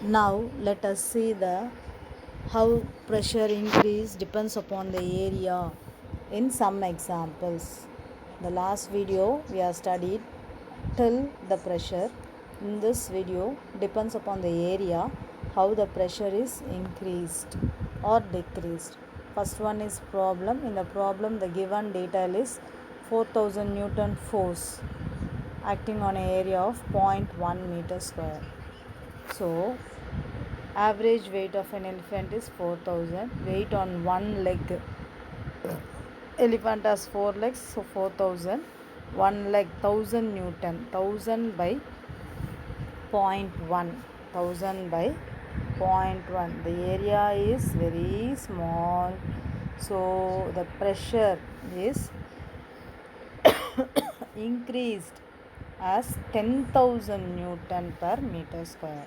Now let us see the how pressure increase depends upon the area in some examples. The last video we have studied till the pressure. In this video depends upon the area how the pressure is increased or decreased. First one is problem. In the problem the given detail is 4000 Newton force acting on an area of 0.1 meter square. So average weight of an elephant is 4000. Weight on one leg. Elephant has four legs, so 4000. One leg 1000 Newton. 1000 by 0.1. 1000 by 0.1. The area is very small. So the pressure is increased as 10,000 Newton per meter square.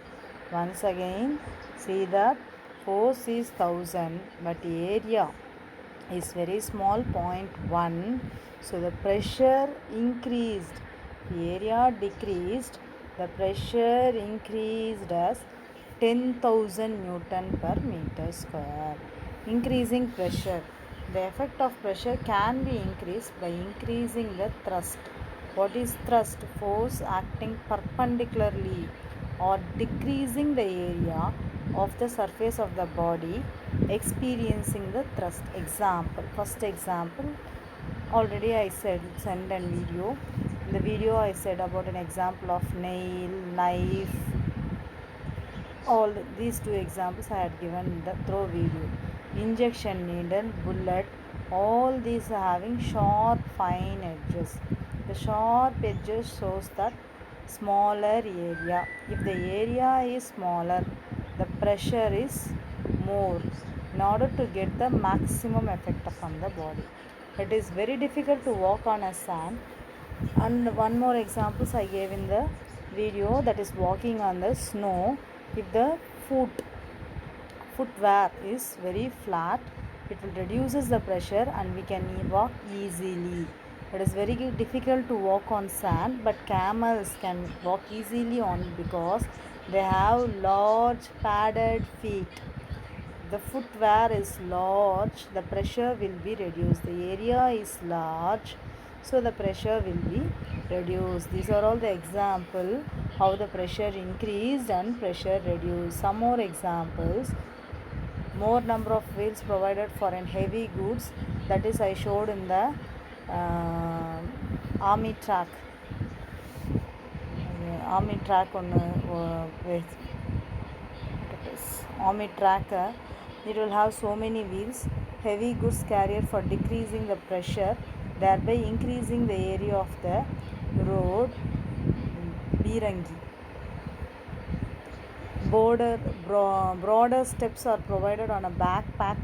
Once again, see that force is 1000 but area is very small, 0.1. So the pressure increased, the area decreased, the pressure increased as 10,000 Newton per meter square. Increasing pressure. The effect of pressure can be increased by increasing the thrust. What is thrust? Force acting perpendicularly or decreasing the area of the surface of the body experiencing the thrust. Example. First example. Already I said send a video. In the video I said about an example of nail, knife. All these two examples I had given in the throw video. Injection needle, bullet, all these are having sharp fine edges. The sharp edges shows that smaller area. If the area is smaller, the pressure is more in order to get the maximum effect from the body. It is very difficult to walk on a sand. And one more examples I gave in the video, that is walking on the snow. If the footwear is very flat, it will reduces the pressure and we can walk easily. It is very difficult to walk on sand, but camels can walk easily on it because they have large padded feet. The footwear is large, the pressure will be reduced. The area is large, so the pressure will be reduced. These are all the example how the pressure increased and pressure reduced. Some more examples. More number of wheels provided for an heavy goods, that is I showed in the army track. Army track on army track. It will have so many wheels. Heavy goods carrier for decreasing the pressure, thereby increasing the area of the road. Birangi. Broader steps are provided on a backpack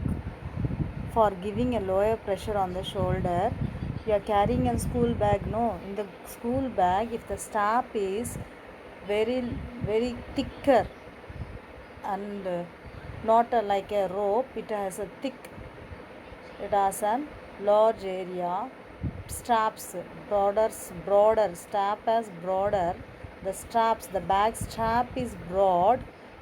for giving a lower pressure on the shoulder. You are carrying a school bag, no? In the school bag, if the strap is very thicker and not like a rope, it has a large area. Straps broader strap as broader. The bag strap is broad,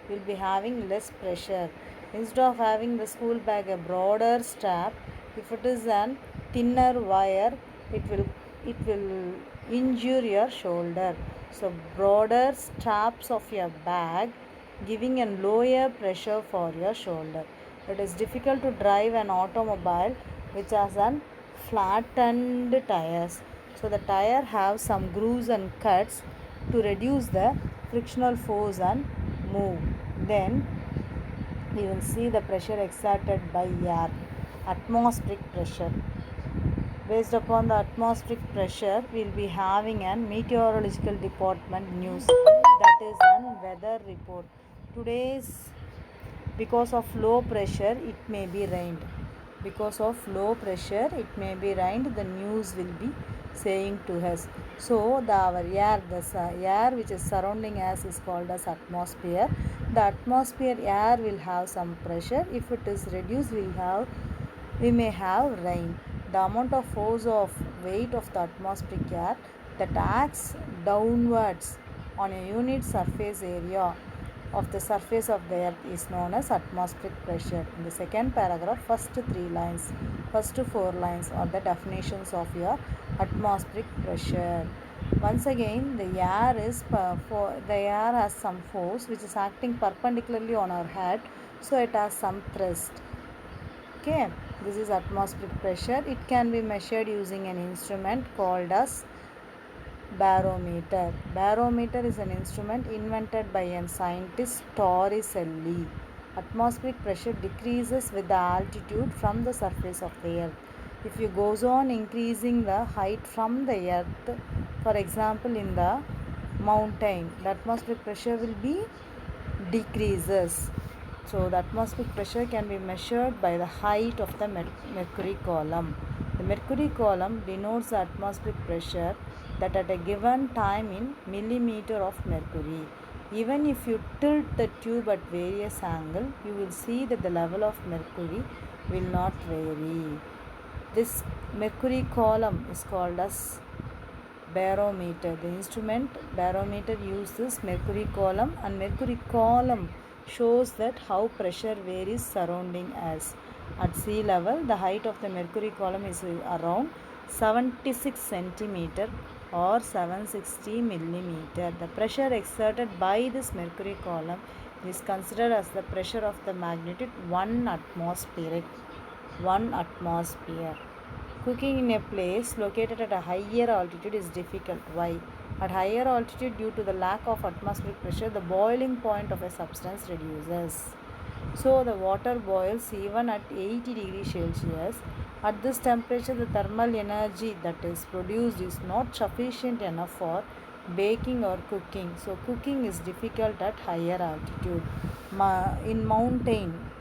will be having less pressure. Instead of having the school bag a broader strap, if it is an thinner wire, it will injure your shoulder. So broader straps of your bag giving a lower pressure for your shoulder. It is difficult to drive an automobile which has an flattened tires. So the tire have some grooves and cuts to reduce the frictional force and move. Then we will see the pressure exerted by air. Atmospheric pressure. Based upon the atmospheric pressure, we will be having a meteorological department news, that is an weather report. Today's, because of low pressure, it may be rained. Because of low pressure, it may be rained. The news will be saying to us. So the air which is surrounding us is called as atmosphere. The atmosphere air will have some pressure. If it is reduced, we may have rain. The amount of force of weight of the atmospheric air that acts downwards on a unit surface area of the surface of the earth is known as atmospheric pressure. In the second paragraph, first 4 lines are the definitions of your atmospheric pressure. Once again, the air has some force which is acting perpendicularly on our head, so it has some thrust. Okay, this is atmospheric pressure. It can be measured using an instrument called as barometer. Barometer is an instrument invented by a scientist Torricelli. Atmospheric pressure decreases with the altitude from the surface of the earth. If you goes on increasing the height from the earth, for example in the mountain, the atmospheric pressure will be decreases. So the atmospheric pressure can be measured by the height of the mercury column. The mercury column denotes the atmospheric pressure that at a given time in millimeter of mercury. Even if you tilt the tube at various angle, you will see that the level of mercury will not vary. This mercury column is called as barometer. The instrument barometer uses mercury column, and mercury column shows that how pressure varies surrounding us. At sea level, the height of the mercury column is around 76 centimeter or 760 millimeter. The pressure exerted by this mercury column is considered as the pressure of the magnitude 1 atmosphere. Cooking in a place located at a higher altitude is difficult. Why? At higher altitude, due to the lack of atmospheric pressure, the boiling point of a substance reduces. So the water boils even at 80 degrees Celsius. At this temperature, the thermal energy that is produced is not sufficient enough for baking or cooking. So cooking is difficult at higher altitude. In mountain,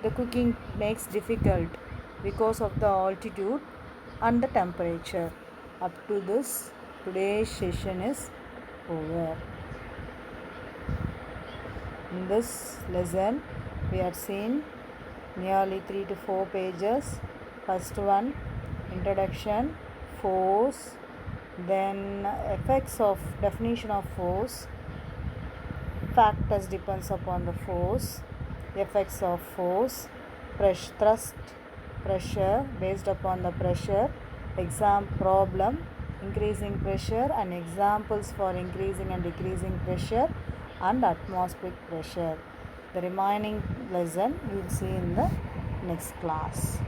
the cooking makes difficult because of the altitude and the temperature. Up to this, today's session is over. In this lesson, we have seen nearly 3 to 4 pages. First one, introduction, force, then effects of definition of force, factors depends upon the force, effects of force, thrust, pressure based upon the pressure, problem, increasing pressure and examples for increasing and decreasing pressure, and atmospheric pressure. The remaining lesson you will see in the next class.